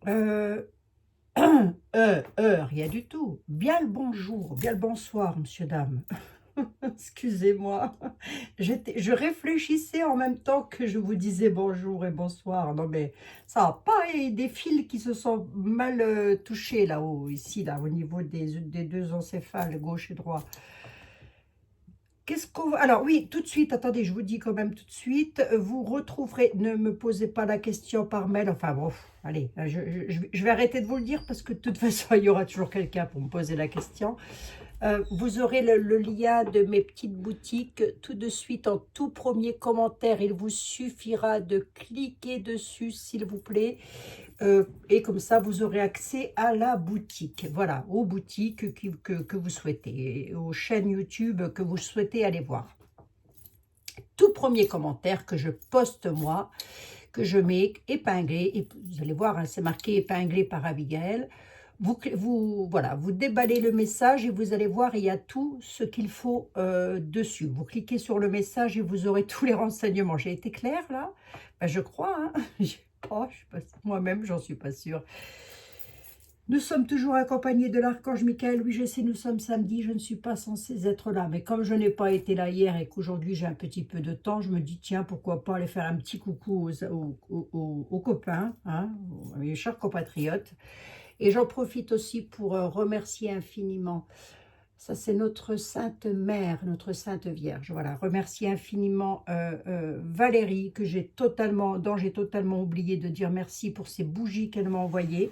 Euh, rien du tout. Bien le bonjour, bien le bonsoir, monsieur, dame. Excusez-moi. Je réfléchissais en même temps que je vous disais bonjour et bonsoir. Non, mais ça va pas. Et des fils qui se sont mal touchés là-haut, ici, là, au niveau des deux encéphales, gauche et droit. Qu'est-ce qu'on va... Alors oui, tout de suite, attendez, je vous dis quand même tout de suite, vous retrouverez, ne me posez pas la question par mail, enfin bon, allez, je vais arrêter de vous le dire parce que de toute façon, il y aura toujours quelqu'un pour me poser la question. Vous aurez le lien de mes petites boutiques tout de suite en tout premier commentaire. Il vous suffira de cliquer dessus, s'il vous plaît. Et comme ça, vous aurez accès à la boutique. Voilà, aux boutiques que vous souhaitez, aux chaînes YouTube que vous souhaitez aller voir. Tout premier commentaire que je poste moi, que je mets épinglé, et vous allez voir, hein, c'est marqué épinglé par Abigail. Voilà, vous déballez le message et vous allez voir, il y a tout ce qu'il faut dessus. Vous cliquez sur le message et vous aurez tous les renseignements. J'ai été claire là? Ben, je crois, hein. Oh, moi-même, j'en suis pas sûre. Nous sommes toujours accompagnés de l'archange Michael. Oui, je sais, nous sommes samedi, je ne suis pas censée être là. Mais comme je n'ai pas été là hier et qu'aujourd'hui j'ai un petit peu de temps, je me dis, tiens, pourquoi pas aller faire un petit coucou aux copains, hein, à mes chers compatriotes. Et j'en profite aussi pour remercier infiniment. Ça, c'est notre Sainte Mère, notre Sainte Vierge. Voilà, remercier infiniment Valérie, dont j'ai totalement oublié de dire merci pour ces bougies qu'elle m'a envoyées.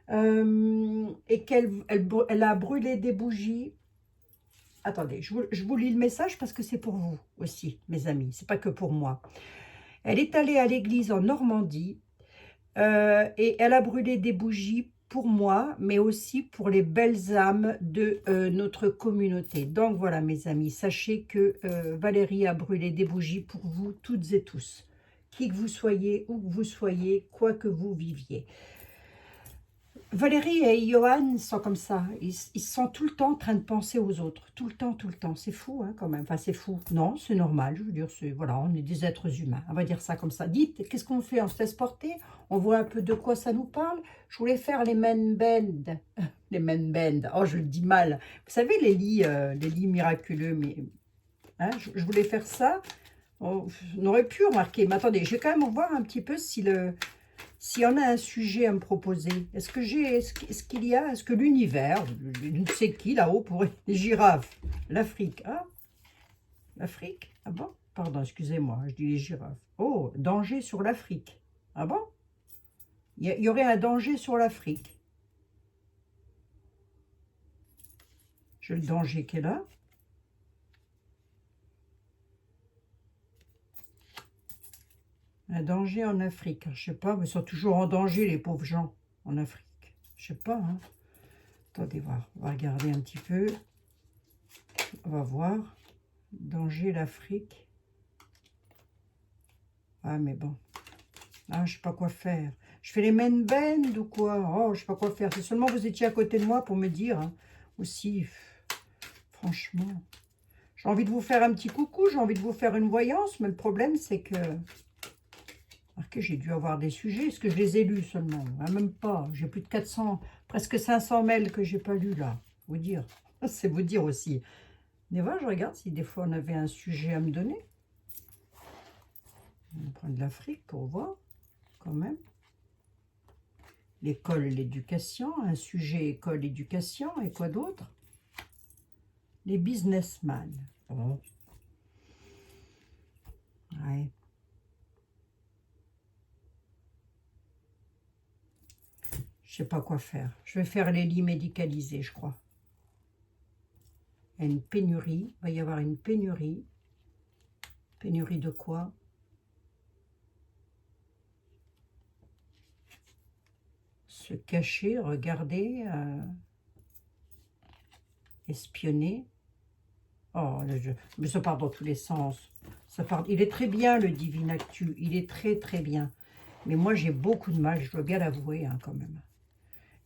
Et elle a brûlé des bougies. Attendez, je vous lis le message parce que c'est pour vous aussi, mes amis. C'est pas que pour moi. Elle est allée à l'église en Normandie et elle a brûlé des bougies pour moi, mais aussi pour les belles âmes de notre communauté. Donc voilà, mes amis, sachez que Valérie a brûlé des bougies pour vous toutes et tous. Qui que vous soyez, où que vous soyez, quoi que vous viviez. Valérie et Johan sont comme ça. Ils sont tout le temps en train de penser aux autres. Tout le temps, tout le temps. C'est fou, hein, quand même. Enfin, c'est fou. Non, c'est normal. Je veux dire, voilà, on est des êtres humains. On va dire ça comme ça. Dites, qu'est-ce qu'on fait? On se laisse porter? On voit un peu de quoi ça nous parle? Je voulais faire les men bend. Les men bend. Oh, je le dis mal. Vous savez, les lits miraculeux. Mais hein, je voulais faire ça. On aurait pu remarquer. Mais attendez, je vais quand même voir un petit peu si s'il y en a un sujet à me proposer. Est-ce que l'univers, je ne sais qui là-haut pourrait... Les girafes, l'Afrique, ah, l'Afrique, ah bon? Pardon, excusez-moi, je dis les girafes. Oh, danger sur l'Afrique, ah bon? Il y aurait un danger sur l'Afrique. J'ai le danger qui est là. Un danger en Afrique, je sais pas, mais ils sont toujours en danger les pauvres gens en Afrique. Je sais pas, hein. Attendez voir, on va regarder un petit peu. On va voir. Danger l'Afrique. Ah, mais bon. Ah, je sais pas quoi faire. Je fais les main bend ou quoi? Oh, je sais pas quoi faire. Si seulement vous étiez à côté de moi pour me dire, hein, aussi. Franchement. J'ai envie de vous faire un petit coucou. J'ai envie de vous faire une voyance. Mais le problème, c'est que... Remarquez, j'ai dû avoir des sujets. Est-ce que je les ai lus seulement? Ah, même pas. J'ai plus de 400, presque 500 mails que j'ai pas lus là. Vous dire. C'est vous dire aussi. Mais voilà, je regarde si des fois on avait un sujet à me donner. On prend de l'Afrique pour voir, quand même. L'école, l'éducation, un sujet école, éducation, et quoi d'autre? Les businessmen. Bon. Ouais. Je sais pas quoi faire. Je vais faire les lits médicalisés, je crois. Il y a une pénurie. Il va y avoir une pénurie. Pénurie de quoi? Se cacher, regarder, espionner. Oh, mais ça part dans tous les sens. Ça part... Il est très bien, le Divin Actu. Il est très, très bien. Mais moi, j'ai beaucoup de mal, je dois bien l'avouer, hein, quand même.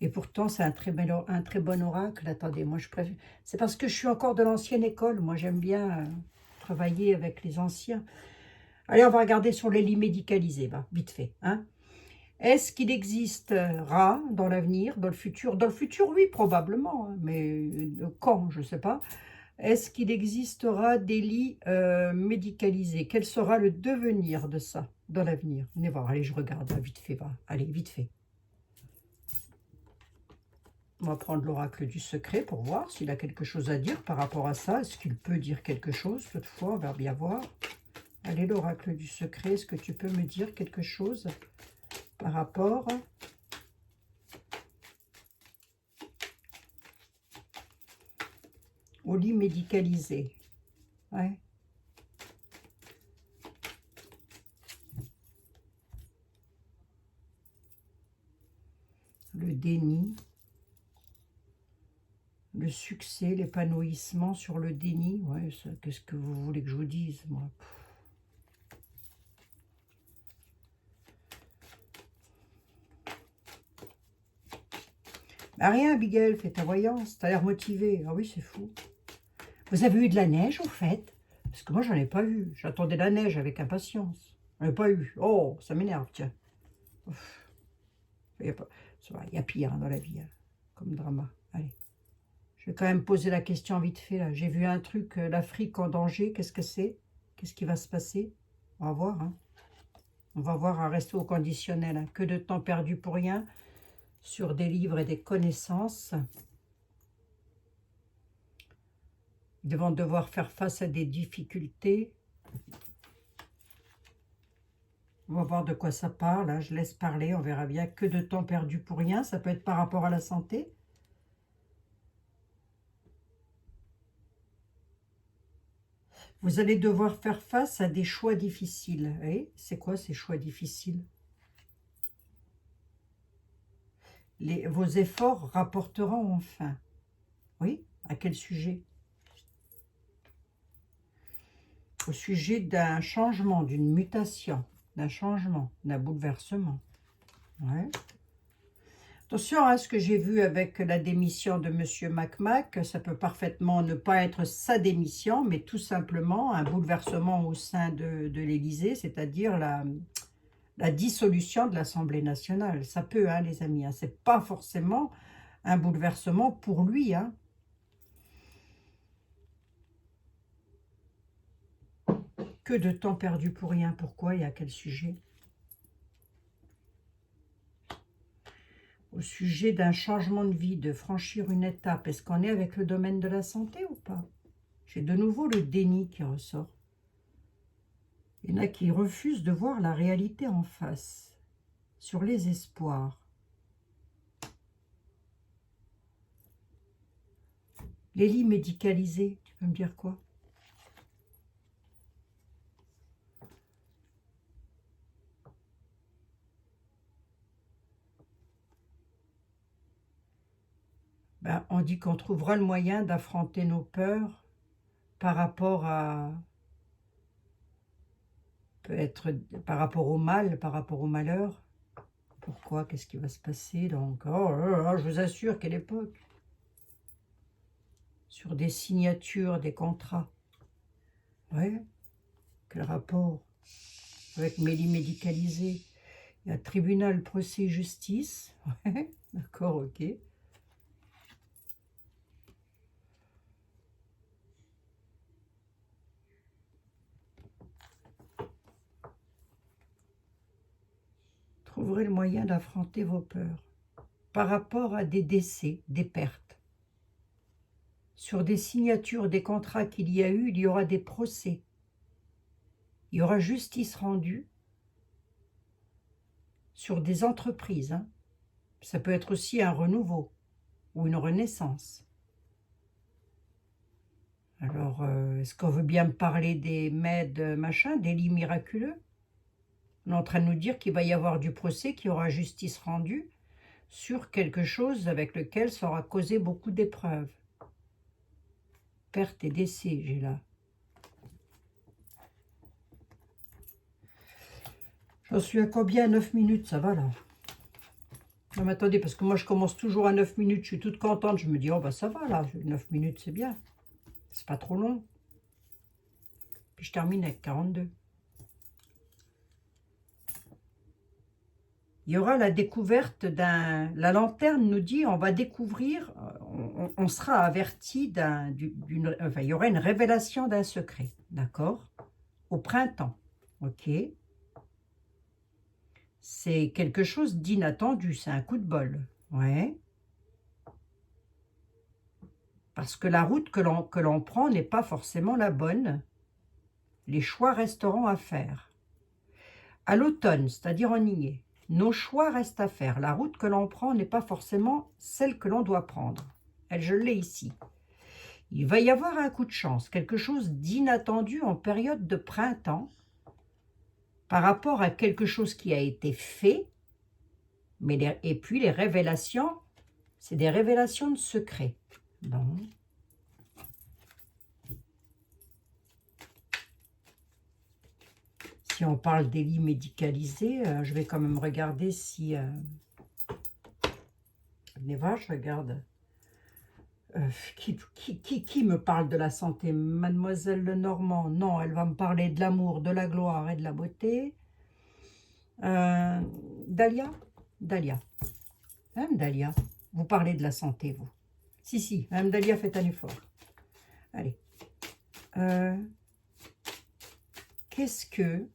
Et pourtant, c'est un très bon oracle. Attendez, moi, je préfère... C'est parce que je suis encore de l'ancienne école. Moi, j'aime bien travailler avec les anciens. Allez, on va regarder sur les lits médicalisés, va, vite fait. Hein. Est-ce qu'il existera dans l'avenir, dans le futur? Dans le futur, oui, probablement, hein, mais quand, je ne sais pas. Est-ce qu'il existera des lits médicalisés? Quel sera le devenir de ça dans l'avenir? Venez voir, allez, je regarde, là, vite fait, va. Allez, vite fait. On va prendre l'oracle du secret pour voir s'il a quelque chose à dire par rapport à ça. Est-ce qu'il peut dire quelque chose? Toutefois, on va bien voir. Allez, l'oracle du secret, est-ce que tu peux me dire quelque chose par rapport au lit médicalisé? Ouais. Le déni, le succès, l'épanouissement sur le déni. Ouais, qu'est-ce que vous voulez que je vous dise, moi? Bah rien, Abigail, fais ta voyance. T'as l'air motivée. Ah oui, c'est fou. Vous avez eu de la neige, au fait? Parce que moi, j'en ai pas eu. J'attendais la neige avec impatience. J'en ai pas eu. Oh, ça m'énerve, tiens. Il y a pire hein, dans la vie, hein, comme drama. Allez. Je vais quand même poser la question vite fait, là. J'ai vu un truc, l'Afrique en danger. Qu'est-ce que c'est? Qu'est-ce qui va se passer? On va voir, hein. On va voir à rester au conditionnel. Hein. Que de temps perdu pour rien sur des livres et des connaissances. Ils vont devoir faire face à des difficultés. On va voir de quoi ça parle. Hein. Je laisse parler, on verra bien. Que de temps perdu pour rien. Ça peut être par rapport à la santé. Vous allez devoir faire face à des choix difficiles. Et c'est quoi ces choix difficiles? Vos efforts rapporteront enfin. Oui, à quel sujet? Au sujet d'un changement, d'une mutation, d'un changement, d'un bouleversement. Ouais. Attention à ce que j'ai vu avec la démission de M. Mac, ça peut parfaitement ne pas être sa démission, mais tout simplement un bouleversement au sein de l'Élysée, c'est-à-dire la dissolution de l'Assemblée nationale. Ça peut, hein, les amis, hein, c'est pas forcément un bouleversement pour lui. Hein. Que de temps perdu pour rien. Pourquoi et à quel sujet? Au sujet d'un changement de vie, de franchir une étape. Est-ce qu'on est avec le domaine de la santé ou pas? J'ai de nouveau le déni qui ressort. Il y en a qui refusent de voir la réalité en face, sur les espoirs. Les lits médicalisés, tu peux me dire quoi? Ben, on dit qu'on trouvera le moyen d'affronter nos peurs par rapport à, peut-être par rapport au mal, par rapport au malheur. Pourquoi? Qu'est-ce qui va se passer donc? Oh là là, je vous assure, quelle époque! Sur des signatures, des contrats. Ouais, quel rapport avec mes lits médicalisés? Il y a tribunal, procès, justice. Ouais, d'accord, ok. Trouverez le moyen d'affronter vos peurs par rapport à des décès, des pertes. Sur des signatures, des contrats qu'il y a eu, il y aura des procès. Il y aura justice rendue sur des entreprises. Hein. Ça peut être aussi un renouveau ou une renaissance. Alors, est-ce qu'on veut bien me parler des MED, machin, des lits miraculeux? On est en train de nous dire qu'il va y avoir du procès, qu'il y aura justice rendue sur quelque chose avec lequel ça aura causé beaucoup d'épreuves. Perte et décès, j'ai là. J'en suis à combien? 9 minutes, ça va là? Non mais attendez, parce que moi je commence toujours à 9 minutes, je suis toute contente, je me dis, oh bah ça va là, 9 minutes c'est bien. C'est pas trop long. Puis je termine avec 42. il y aura la découverte d'un... La lanterne nous dit, on va découvrir, on sera averti d'une... Enfin, il y aura une révélation d'un secret, d'accord? Au printemps, ok? C'est quelque chose d'inattendu, c'est un coup de bol, ouais. Parce que la route que l'on prend n'est pas forcément la bonne. Les choix resteront à faire. À l'automne, c'est-à-dire en y est, nos choix restent à faire. La route que l'on prend n'est pas forcément celle que l'on doit prendre. Elle, je l'ai ici. Il va y avoir un coup de chance, quelque chose d'inattendu en période de printemps par rapport à quelque chose qui a été fait. Et puis les révélations, c'est des révélations de secrets. Bon. Si on parle des lits médicalisés, je vais quand même regarder si... Venez voir, je regarde. Qui me parle de la santé? Mademoiselle Lenormand? Non, elle va me parler de l'amour, de la gloire et de la beauté. Dalia? Dalia. Madame Dalia, vous parlez de la santé, vous. Si, Madame Dalia, faites un effort. Allez. Qu'est-ce que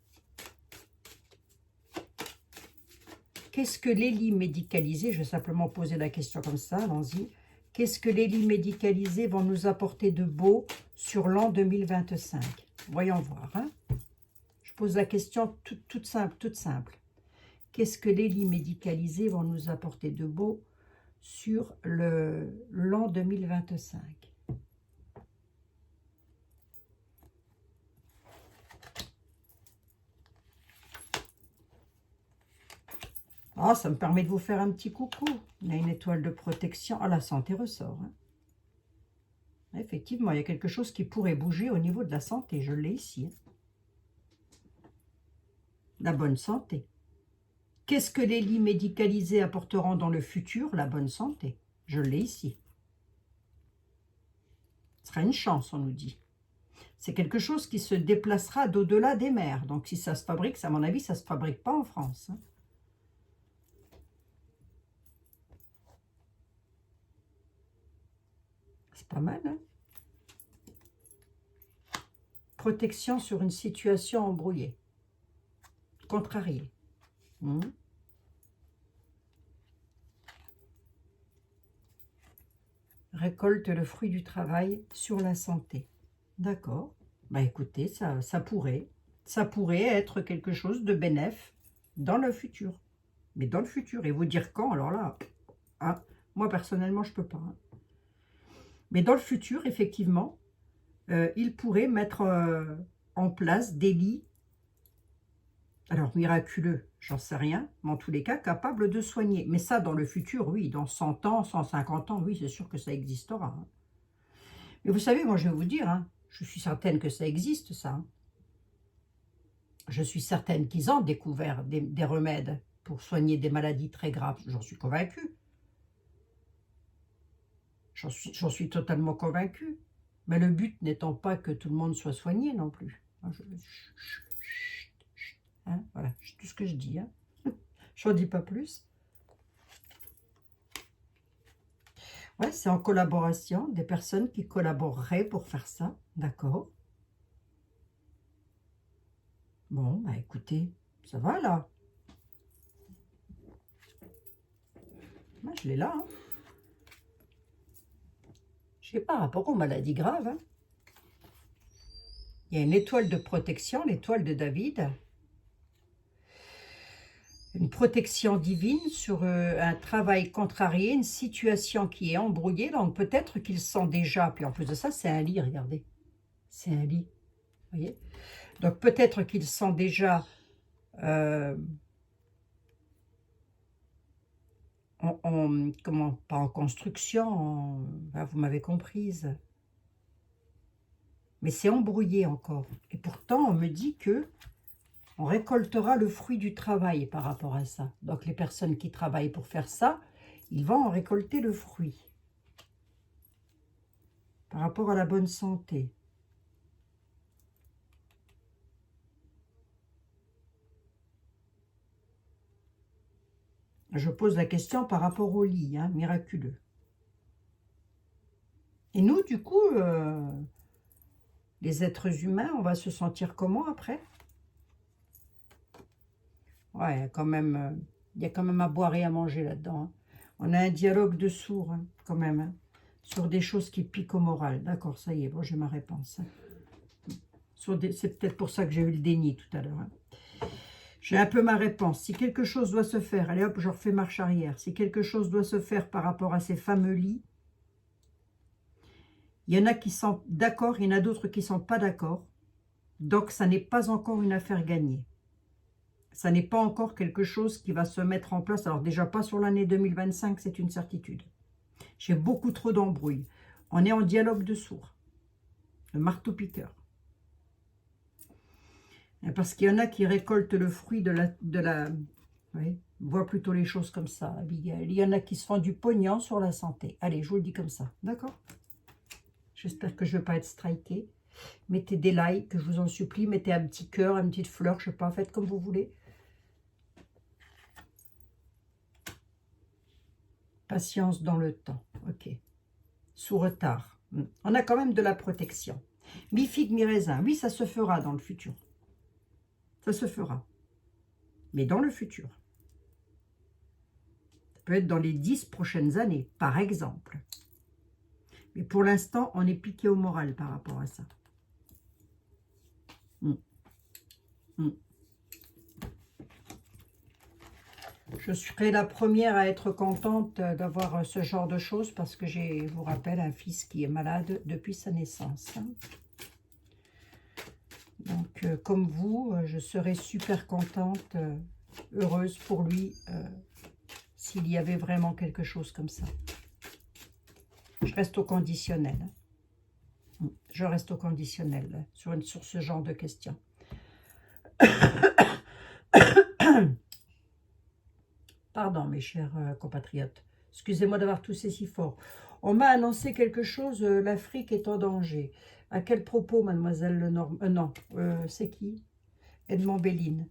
les lits médicalisés, je vais simplement poser la question comme ça, allons-y. Qu'est-ce que les lits médicalisés vont nous apporter de beau sur l'an 2025? Voyons voir. Hein. Je pose la question toute simple. Qu'est-ce que les lits médicalisés vont nous apporter de beau sur l'an 2025? Ah, ça me permet de vous faire un petit coucou. On a une étoile de protection. Ah, la santé ressort. Hein. Effectivement, il y a quelque chose qui pourrait bouger au niveau de la santé. Je l'ai ici. Hein. La bonne santé. Qu'est-ce que les lits médicalisés apporteront dans le futur? La bonne santé. Je l'ai ici. Ce sera une chance, on nous dit. C'est quelque chose qui se déplacera d'au-delà des mers. Donc, si ça se fabrique, à mon avis, ça ne se fabrique pas en France. Hein. C'est pas mal, hein? Protection sur une situation embrouillée. Contrariée. Récolte le fruit du travail sur la santé. D'accord. Bah écoutez, ça pourrait être quelque chose de bénéf dans le futur. Mais dans le futur. Et vous dire quand, alors là, hein, moi personnellement, je ne peux pas. Hein. Mais dans le futur, effectivement, il pourrait mettre en place des lits, alors miraculeux, j'en sais rien, mais en tous les cas, capables de soigner. Mais ça, dans le futur, oui, dans 100 ans, 150 ans, oui, c'est sûr que ça existera. Hein. Mais vous savez, moi, je vais vous dire, hein, je suis certaine que ça existe, ça. Hein. Je suis certaine qu'ils ont découvert des remèdes pour soigner des maladies très graves. J'en suis convaincue. J'en suis totalement convaincue. Mais le but n'étant pas que tout le monde soit soigné non plus. Hein, voilà, c'est tout ce que je dis. Hein. Je n'en dis pas plus. Ouais, c'est en collaboration, des personnes qui collaboreraient pour faire ça. D'accord. Bon, bah écoutez, ça va là. Moi, je l'ai là. Hein. Je sais pas, par rapport aux maladies graves. Hein. Il y a une étoile de protection, l'étoile de David. Une protection divine sur un travail contrarié, une situation qui est embrouillée. Donc peut-être qu'ils sont déjà, puis en plus de ça, c'est un lit, regardez. C'est un lit, vous voyez. Donc peut-être qu'ils sont déjà comment, pas en construction, vous m'avez comprise. Mais c'est embrouillé encore. Et pourtant, on me dit que on récoltera le fruit du travail par rapport à ça. Donc les personnes qui travaillent pour faire ça, ils vont en récolter le fruit. Par rapport à la bonne santé. Je pose la question par rapport au lit, hein, miraculeux. Et nous, du coup, les êtres humains, on va se sentir comment après? Ouais, il y a quand même à boire et à manger là-dedans, hein. On a un dialogue de sourds, hein, quand même, hein, sur des choses qui piquent au moral. D'accord, ça y est, bon, j'ai ma réponse, hein. C'est peut-être pour ça que j'ai eu le déni tout à l'heure, hein. J'ai un peu ma réponse. Si quelque chose doit se faire, allez hop, je refais marche arrière. Si quelque chose doit se faire par rapport à ces fameux lits, il y en a qui sont d'accord, il y en a d'autres qui ne sont pas d'accord. Donc, ça n'est pas encore une affaire gagnée. Ça n'est pas encore quelque chose qui va se mettre en place. Alors déjà, pas sur l'année 2025, c'est une certitude. J'ai beaucoup trop d'embrouilles. On est en dialogue de sourds. Le marteau-piqueur. Parce qu'il y en a qui récoltent le fruit oui, vois plutôt les choses comme ça, Abigail. Il y en a qui se font du pognon sur la santé. Allez, je vous le dis comme ça, d'accord? J'espère que je ne vais pas être strikée. Mettez des likes, je vous en supplie. Mettez un petit cœur, une petite fleur, je ne sais pas, faites comme vous voulez. Patience dans le temps, ok. Sous retard. On a quand même de la protection. Mi-figue, mi-raisin, oui, ça se fera dans le futur. Ça se fera. Mais dans le futur. Ça peut être dans les 10 prochaines années, par exemple. Mais pour l'instant, on est piqué au moral par rapport à ça. Je serai la première à être contente d'avoir ce genre de choses parce que j'ai, je vous rappelle, un fils qui est malade depuis sa naissance. Donc, comme vous, je serais super contente, heureuse pour lui, s'il y avait vraiment quelque chose comme ça. Je reste au conditionnel. Je reste au conditionnel sur ce genre de questions. Pardon, mes chers compatriotes. Excusez-moi d'avoir toussé si fort. On m'a annoncé quelque chose, l'Afrique est en danger. À quel propos, mademoiselle Lenormand? Non, c'est qui? Edmond Béline.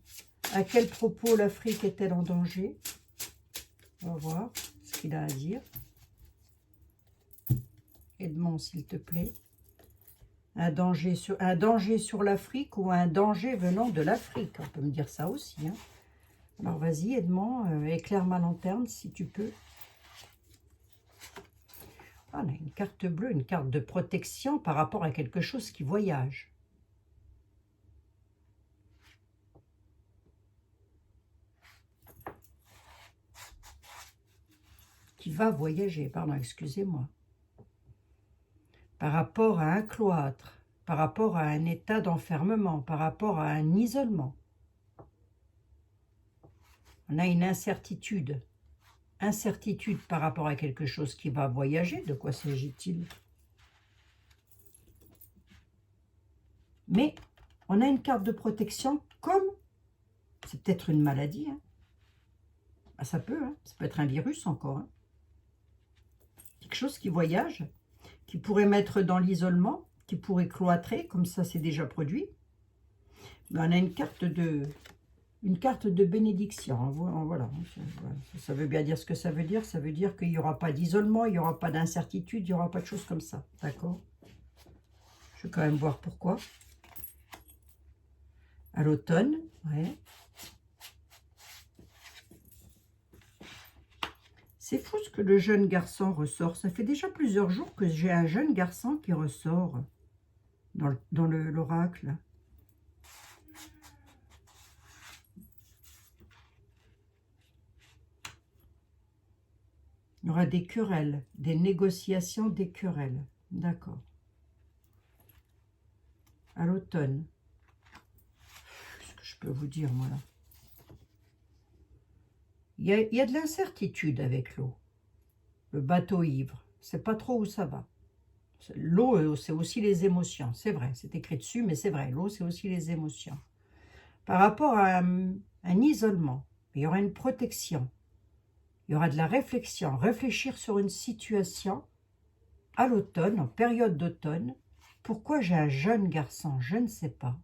À quel propos l'Afrique est-elle en danger? On va voir ce qu'il a à dire. Edmond, s'il te plaît. Un danger sur l'Afrique ou un danger venant de l'Afrique? On peut me dire ça aussi, hein. Alors vas-y, Edmond, éclaire ma lanterne si tu peux. Ah, on a une carte bleue, une carte de protection par rapport à quelque chose qui voyage. Qui va voyager, pardon, excusez-moi. Par rapport à un cloître, par rapport à un état d'enfermement, par rapport à un isolement. On a une incertitude. Incertitude par rapport à quelque chose qui va voyager. De quoi s'agit-il? Mais on a une carte de protection comme... C'est peut-être une maladie. Hein. Ah, ça peut être un virus encore. Hein. Quelque chose qui voyage, qui pourrait mettre dans l'isolement, qui pourrait cloîtrer, comme ça c'est déjà produit. Mais on a une carte de bénédiction. Voilà. Ça veut bien dire ce que ça veut dire. Ça veut dire qu'il n'y aura pas d'isolement, il n'y aura pas d'incertitude, il n'y aura pas de choses comme ça. D'accord? Je vais quand même voir pourquoi. À l'automne, ouais. C'est fou ce que le jeune garçon ressort. Ça fait déjà plusieurs jours que j'ai un jeune garçon qui ressort dans l'oracle. Il y aura des querelles, des négociations, des querelles. D'accord. À l'automne. Qu'est-ce que je peux vous dire, moi, là? Il y a de l'incertitude avec l'eau. Le bateau ivre. C'est pas trop où ça va. L'eau, c'est aussi les émotions. C'est vrai, c'est écrit dessus, mais c'est vrai. L'eau, c'est aussi les émotions. Par rapport à un isolement, il y aura une protection. Il y aura de la réflexion. Réfléchir sur une situation à l'automne, en période d'automne. Pourquoi j'ai un jeune garçon? Je ne sais pas.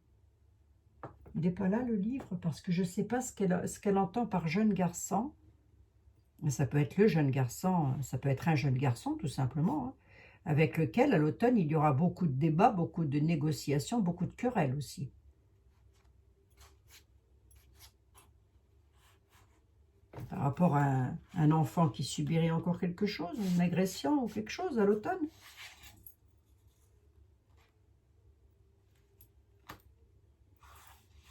Il n'est pas là, le livre, parce que je ne sais pas ce qu'elle entend par jeune garçon. Mais ça peut être le jeune garçon, ça peut être un jeune garçon tout simplement, hein, avec lequel à l'automne il y aura beaucoup de débats, beaucoup de négociations, beaucoup de querelles aussi. Par rapport à un enfant qui subirait encore quelque chose, une agression ou quelque chose à l'automne.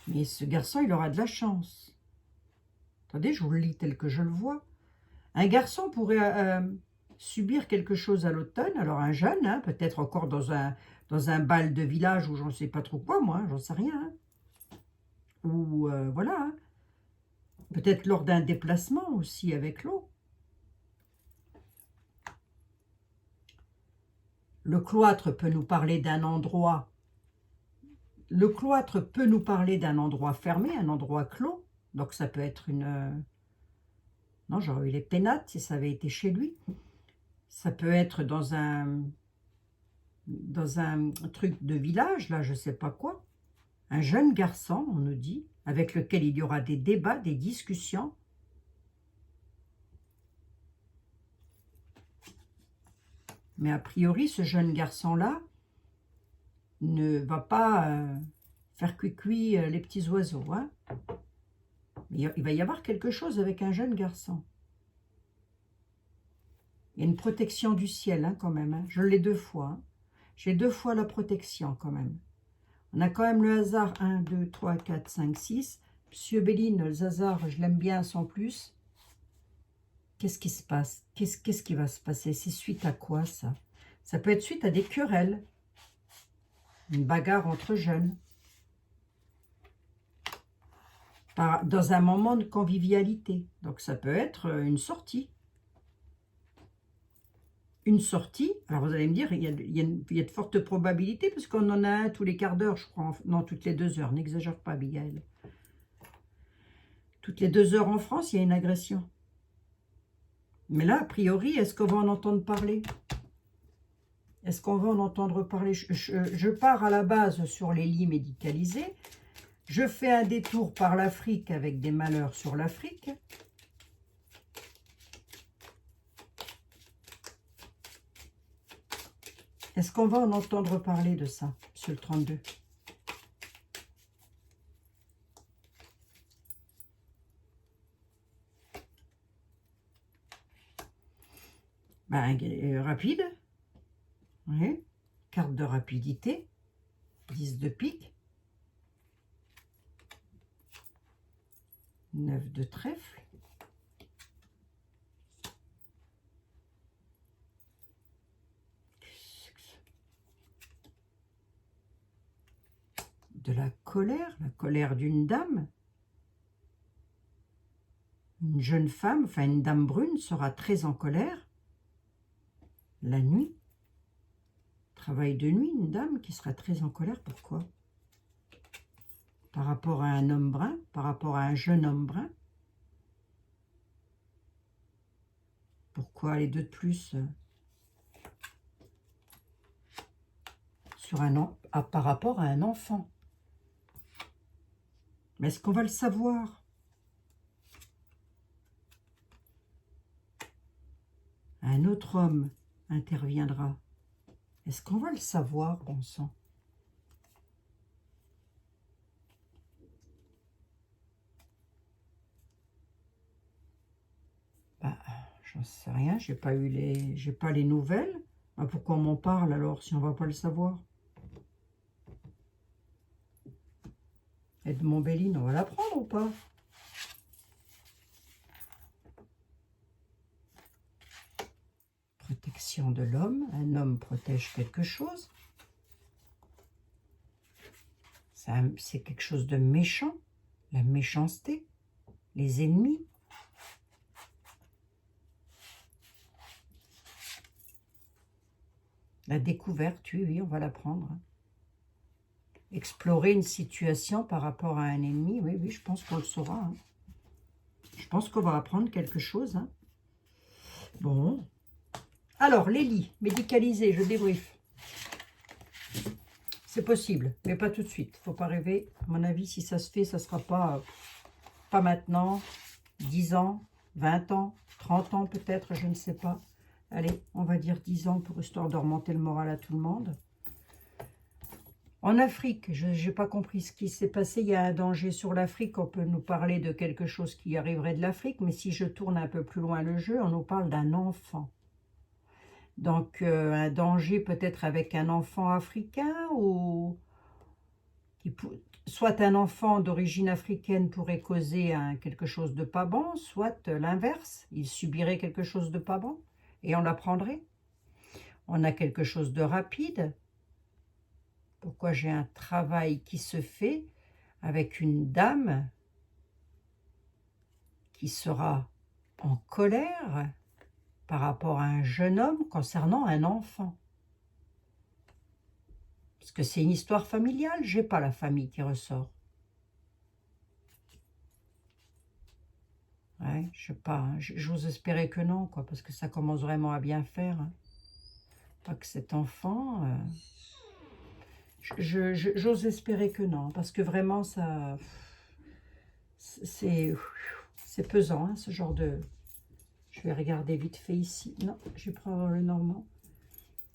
Mais ce garçon, il aura de la chance. Attendez, je vous le lis tel que je le vois. Un garçon pourrait subir quelque chose à l'automne, alors un jeune, hein, peut-être encore dans un bal de village ou j'en sais pas trop quoi, moi, j'en sais rien. Hein. Ou voilà, hein. Peut-être lors d'un déplacement aussi avec l'eau. Le cloître peut nous parler d'un endroit. Le cloître peut nous parler d'un endroit fermé, un endroit clos. Donc ça peut être une... Non, j'aurais eu les pénates si ça avait été chez lui. Ça peut être dans un truc de village, là, je ne sais pas quoi. Un jeune garçon, on nous dit, avec lequel il y aura des débats, des discussions. Mais a priori, ce jeune garçon-là ne va pas faire cuit-cuit les petits oiseaux. Hein. Il va y avoir quelque chose avec un jeune garçon. Il y a une protection du ciel, hein, quand même. Hein. Je l'ai 2 fois. Hein. J'ai 2 fois la protection, quand même. On a quand même le hasard 1, 2, 3, 4, 5, 6. Monsieur Béline, le hasard, je l'aime bien sans plus. Qu'est-ce qui se passe? Qu'est-ce qui va se passer? C'est suite à quoi, ça? Ça peut être suite à des querelles. Une bagarre entre jeunes. Dans un moment de convivialité. Donc ça peut être une sortie. Une sortie, alors vous allez me dire, il y a de fortes probabilités, parce qu'on en a un tous les quarts d'heure, je crois. Non, toutes les 2 heures, n'exagère pas, Abigail. Toutes les 2 heures en France, il y a une agression. Mais là, a priori, est-ce qu'on va en entendre parler? Est-ce qu'on va en entendre parler? Je pars à la base sur les lits médicalisés. Je fais un détour par l'Afrique avec des malheurs sur l'Afrique. Est-ce qu'on va en entendre parler de ça, monsieur le 32? Ben, rapide. Oui. Carte de rapidité. 10 de pique. 9 de trèfle. De la colère d'une dame. Une jeune femme, enfin une dame brune, sera très en colère. La nuit. Travail de nuit, une dame qui sera très en colère. Pourquoi? Par rapport à un homme brun, par rapport à un jeune homme brun. Pourquoi les 2 de plus sur par rapport à un enfant? Mais est-ce qu'on va le savoir? Un autre homme interviendra. Est-ce qu'on va le savoir, bon sang? Bah, j'en sais rien, j'ai pas les nouvelles. Bah, pourquoi on m'en parle alors si on va pas le savoir? Edmond Béline, on va l'apprendre ou pas? Protection de l'homme. Un homme protège quelque chose. C'est quelque chose de méchant. La méchanceté. Les ennemis. La découverte, oui, on va l'apprendre. Explorer une situation par rapport à un ennemi, oui, je pense qu'on le saura. Hein. Je pense qu'on va apprendre quelque chose. Hein. Bon. Alors, les lits médicalisés, je débrief. C'est possible, mais pas tout de suite. Faut pas rêver. À mon avis, si ça se fait, ça sera pas maintenant, 10 ans. 20 ans, 30 ans peut-être, je ne sais pas. Allez, on va dire 10 ans pour histoire de remonter le moral à tout le monde. En Afrique, je n'ai pas compris ce qui s'est passé. Il y a un danger sur l'Afrique. On peut nous parler de quelque chose qui arriverait de l'Afrique. Mais si je tourne un peu plus loin le jeu, on nous parle d'un enfant. Donc, un danger peut-être avec un enfant africain ou... Soit un enfant d'origine africaine pourrait causer quelque chose de pas bon, soit l'inverse. Il subirait quelque chose de pas bon et on l'apprendrait. On a quelque chose de rapide. Pourquoi j'ai un travail qui se fait avec une dame qui sera en colère par rapport à un jeune homme concernant un enfant. Parce que c'est une histoire familiale, j'ai pas la famille qui ressort. Ouais, je sais pas, hein. J'ose espérer que non, quoi, parce que ça commence vraiment à bien faire. Hein. Pas que cet enfant... j'ose espérer que non, parce que vraiment, ça... C'est pesant, hein, ce genre de... Je vais regarder vite fait ici. Non, je vais prendre le normand.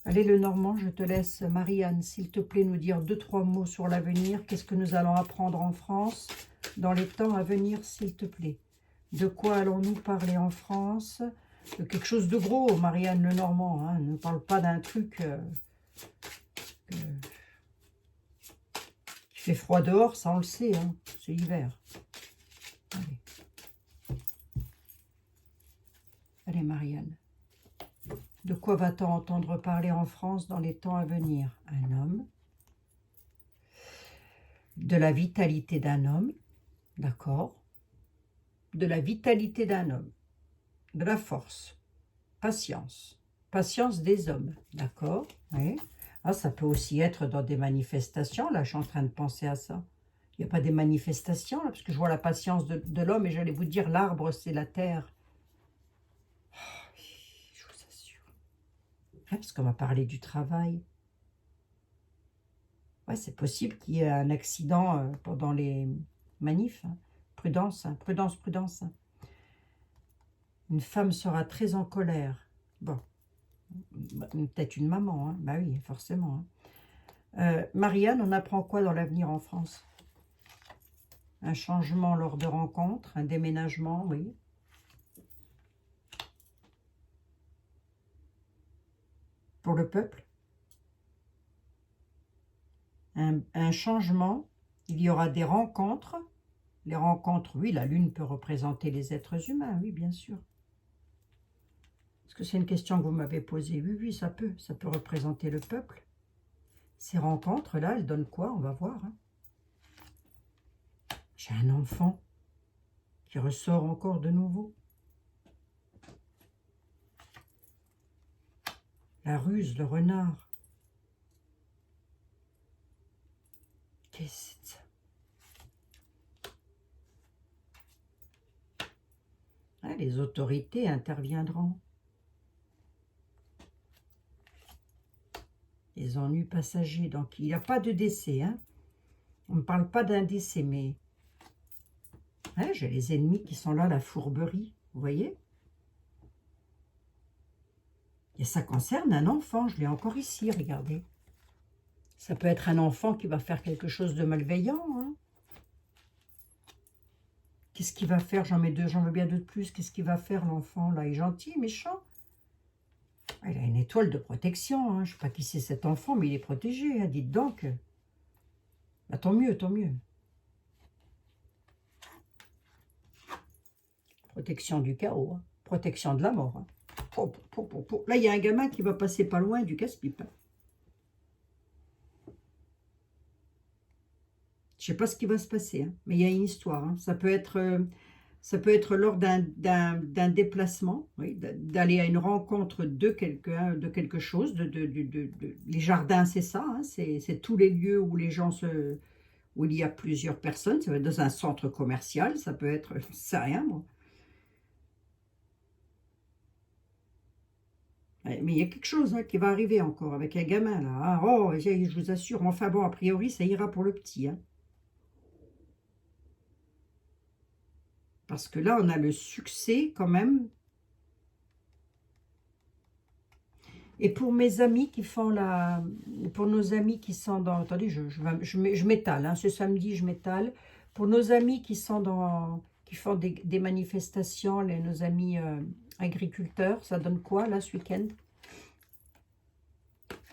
Allez, le normand, je te laisse, Marianne, s'il te plaît, nous dire 2-3 mots sur l'avenir. Qu'est-ce que nous allons apprendre en France dans les temps à venir, s'il te plaît? De quoi allons-nous parler en France? De quelque chose de gros, Marianne le normand. Hein, ne parle pas d'un truc qui fait froid dehors, ça on le sait, hein, c'est l'hiver. Allez. Allez, Marianne. De quoi va-t-on entendre parler en France dans les temps à venir? Un homme. De la vitalité d'un homme. D'accord. De la vitalité d'un homme. De la force. Patience. Patience des hommes. D'accord. Oui. Ah, ça peut aussi être dans des manifestations. Là, je suis en train de penser à ça. Il n'y a pas des manifestations, là, parce que je vois la patience de l'homme et j'allais vous dire, l'arbre, c'est la terre. Oh, je vous assure. Ouais, parce qu'on m'a parlé du travail. Ouais, c'est possible qu'il y ait un accident pendant les manifs. Hein. Prudence, hein, prudence, prudence. Hein. Une femme sera très en colère. Bon, peut-être une maman, hein. Bah oui, forcément. Hein. Marianne, on apprend quoi dans l'avenir en France? Un changement lors de rencontres, un déménagement, oui. Pour le peuple. Un changement, il y aura des rencontres. Les rencontres, oui, la lune peut représenter les êtres humains, oui, bien sûr. Est-ce que c'est une question que vous m'avez posée? Oui, oui, ça peut représenter le peuple. Ces rencontres-là, elles donnent quoi? On va voir. Hein. J'ai un enfant qui ressort encore de nouveau. La ruse, le renard. Qu'est-ce que c'est ça? Ah, les autorités interviendront. Les ennuis passagers. Donc, il n'y a pas de décès. Hein. On ne parle pas d'un décès, mais... Hein, j'ai les ennemis qui sont là, la fourberie. Vous voyez? Et ça concerne un enfant. Je l'ai encore ici, regardez. Ça peut être un enfant qui va faire quelque chose de malveillant. Hein. Qu'est-ce qu'il va faire? J'en mets deux, j'en veux bien deux de plus. Qu'est-ce qu'il va faire, l'enfant, là? Il est gentil, méchant? Il a une étoile de protection. Hein. Je ne sais pas qui c'est cet enfant, mais il est protégé. Hein. Dites donc. Bah, tant mieux, tant mieux. Protection du chaos. Hein. Protection de la mort. Hein. Là, il y a un gamin qui va passer pas loin du casse-pipe. Hein. Je ne sais pas ce qui va se passer, hein, mais il y a une histoire. Hein. Ça peut être lors d'un déplacement, oui, d'aller à une rencontre de quelque chose. Les jardins, c'est ça. Hein, c'est tous les lieux où les gens où il y a plusieurs personnes. Ça peut être dans un centre commercial. Ça peut être, je ne sais rien, moi. Mais il y a quelque chose hein, qui va arriver encore avec un gamin, là. Hein. Oh, je vous assure. Enfin bon, a priori, ça ira pour le petit. Hein. Parce que là, on a le succès quand même. Et pour mes amis qui font la... Pour nos amis qui sont dans... Attendez, je m'étale, hein, ce samedi, je m'étale. Pour nos amis qui sont dans... qui font des manifestations, nos amis agriculteurs, ça donne quoi, là, ce week-end?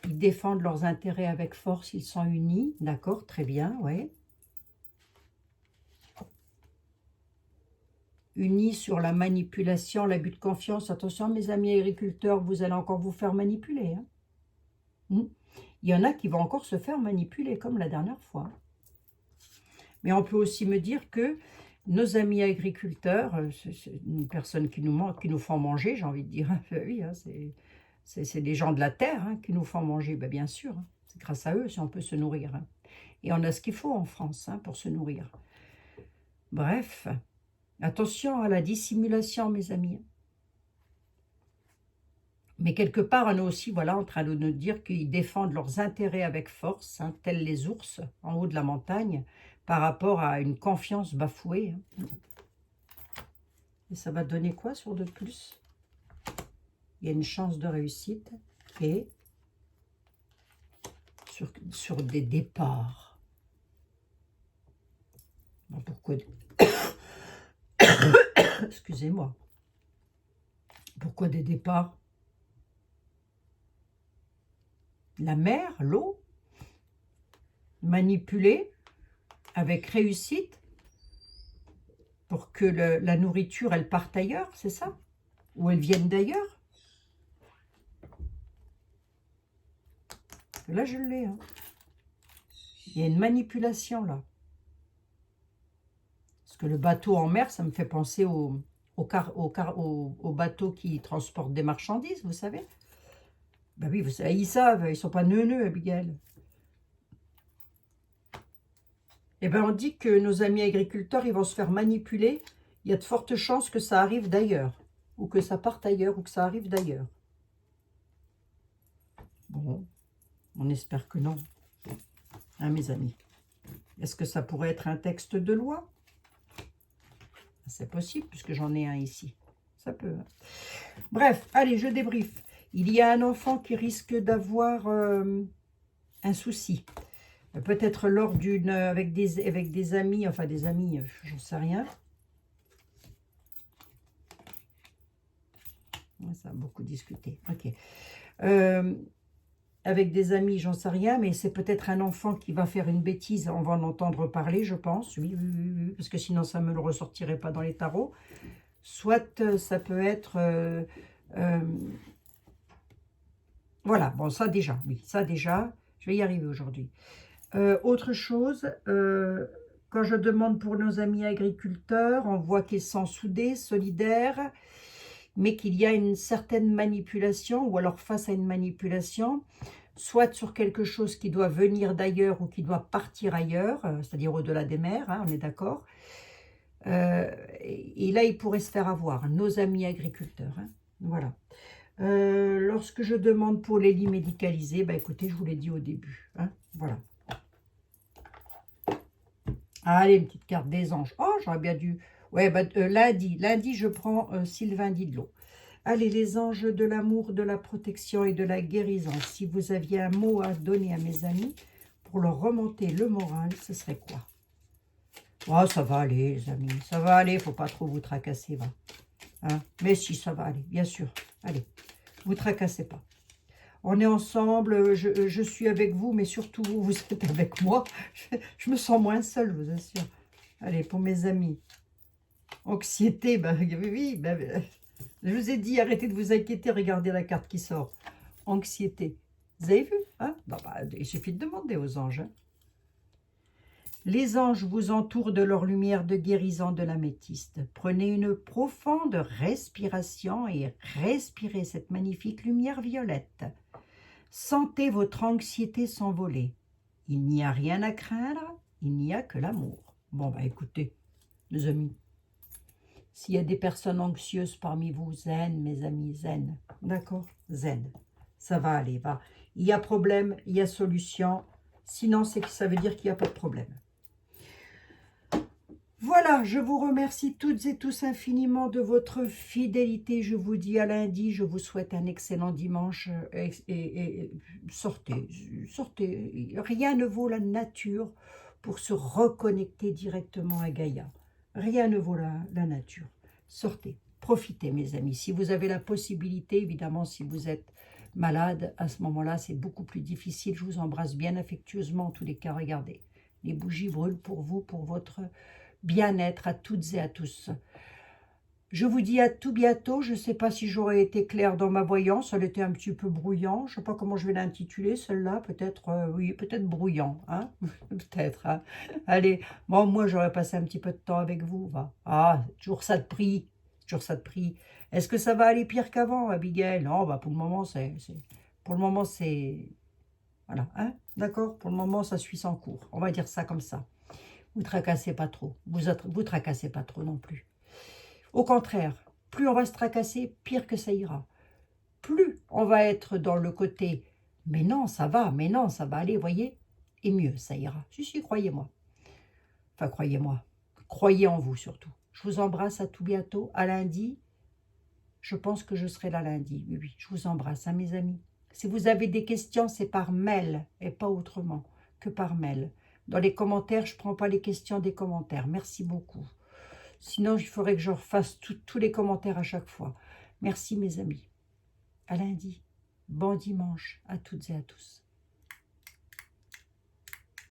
Ils défendent leurs intérêts avec force, ils sont unis. D'accord, très bien, ouais. Unis sur la manipulation, l'abus de confiance. Attention, mes amis agriculteurs, vous allez encore vous faire manipuler. Hein. Il y en a qui vont encore se faire manipuler, comme la dernière fois. Mais on peut aussi me dire que nos amis agriculteurs, c'est une personne qui nous font manger, j'ai envie de dire. Oui, hein, c'est des gens de la terre hein, qui nous font manger, ben, bien sûr. Hein. C'est grâce à eux si on peut se nourrir. Hein. Et on a ce qu'il faut en France hein, pour se nourrir. Bref, attention à la dissimulation, mes amis. Mais quelque part, on est aussi voilà, en train de nous dire qu'ils défendent leurs intérêts avec force, hein, tels les ours en haut de la montagne, par rapport à une confiance bafouée. Hein. Et ça va donner quoi sur de plus? Il y a une chance de réussite et sur des départs. Bon, pourquoi excusez-moi. Pourquoi des départs? La mer, l'eau, manipulée avec réussite pour que la nourriture, elle parte ailleurs, c'est ça? Ou elle vienne d'ailleurs? Là, je l'ai. Hein. Il y a une manipulation, là. Parce que le bateau en mer, ça me fait penser au bateau qui transporte des marchandises, vous savez? Ben oui, vous savez, ils savent, ils ne sont pas neuneux, Abigail. Eh bien, on dit que nos amis agriculteurs, ils vont se faire manipuler. Il y a de fortes chances que ça arrive d'ailleurs. Ou que ça parte ailleurs, ou que ça arrive d'ailleurs. Bon, on espère que non. Hein, mes amis? Est-ce que ça pourrait être un texte de loi? C'est possible, puisque j'en ai un ici. Ça peut. Hein. Bref, allez, je débriefe. Il y a un enfant qui risque d'avoir un souci. Peut-être lors d'une... avec des amis, enfin des amis, j'en sais rien. Ça a beaucoup discuté. Ok. Avec des amis, j'en sais rien, mais c'est peut-être un enfant qui va faire une bêtise. On va en entendre parler, je pense. Oui, parce que sinon, ça ne me le ressortirait pas dans les tarots. Soit ça peut être... voilà, bon, ça déjà, oui, ça déjà, je vais y arriver aujourd'hui. Autre chose, quand je demande pour nos amis agriculteurs, on voit qu'ils sont soudés, solidaires, mais qu'il y a une certaine manipulation, ou alors face à une manipulation, soit sur quelque chose qui doit venir d'ailleurs ou qui doit partir ailleurs, c'est-à-dire au-delà des mers, hein, on est d'accord. Et là, ils pourraient se faire avoir, nos amis agriculteurs. Hein, voilà. Lorsque je demande pour les lits médicalisés, bah écoutez, je vous l'ai dit au début. Hein, voilà. Allez, une petite carte des anges. Oh, j'aurais bien dû... Ouais, bah, lundi, je prends Sylvain Didlot. Allez, les anges de l'amour, de la protection et de la guérison. Si vous aviez un mot à donner à mes amis pour leur remonter le moral, ce serait quoi? Oh, ça va aller, les amis. Ça va aller, il ne faut pas trop vous tracasser, va. Hein? Mais si, ça va aller, bien sûr. Allez, vous tracassez pas. On est ensemble, je suis avec vous, mais surtout vous, vous êtes avec moi. Je me sens moins seule, je vous assure. Allez, pour mes amis. Anxiété, ben oui, je vous ai dit, arrêtez de vous inquiéter, regardez la carte qui sort. Anxiété. Vous avez vu hein? Non, bah, il suffit de demander aux anges. Hein. Les anges vous entourent de leur lumière de guérison de l'améthyste. Prenez une profonde respiration et respirez cette magnifique lumière violette. Sentez votre anxiété s'envoler. Il n'y a rien à craindre, il n'y a que l'amour. Bon, bah écoutez, les amis, s'il y a des personnes anxieuses parmi vous, zen, mes amis, zen. D'accord? Zen. Ça va aller, va. Il y a problème, il y a solution. Sinon, c'est que ça veut dire qu'il n'y a pas de problème. Voilà, je vous remercie toutes et tous infiniment de votre fidélité. Je vous dis à lundi, je vous souhaite un excellent dimanche et sortez, sortez. Rien ne vaut la nature pour se reconnecter directement à Gaïa. Rien ne vaut la nature. Sortez, profitez mes amis. Si vous avez la possibilité, évidemment, si vous êtes malade, à ce moment-là, c'est beaucoup plus difficile. Je vous embrasse bien affectueusement en tous les cas. Regardez, les bougies brûlent pour vous, pour votre bien-être à toutes et à tous. Je vous dis à tout bientôt. Je ne sais pas si j'aurais été claire dans ma voyance. Elle était un petit peu brouillant. Je ne sais pas comment je vais l'intituler, celle-là. Peut-être, oui, peut-être brouillant. Hein peut-être. Hein. Allez, bon, moi, j'aurais passé un petit peu de temps avec vous. Va. Ah, toujours ça de prix. Toujours ça de prix. Est-ce que ça va aller pire qu'avant, Abigail? Non, bah, pour le moment, Pour le moment, c'est... Voilà, hein. D'accord. Pour le moment, ça suit son cours. On va dire ça comme ça. Vous tracassez pas trop. Vous tracassez pas trop non plus. Au contraire, plus on va se tracasser, pire que ça ira. Plus on va être dans le côté « mais non, ça va, mais non, ça va aller, voyez ?» Et mieux, ça ira. Si, croyez-moi. Enfin, croyez-moi. Croyez en vous surtout. Je vous embrasse, à tout bientôt. À lundi, je pense que je serai là lundi. Oui, oui, je vous embrasse, hein, mes amis. Si vous avez des questions, c'est par mail et pas autrement que par mail. Dans les commentaires, je ne prends pas les questions des commentaires. Merci beaucoup. Sinon, il faudrait que je refasse tous les commentaires à chaque fois. Merci mes amis. À lundi. Bon dimanche à toutes et à tous.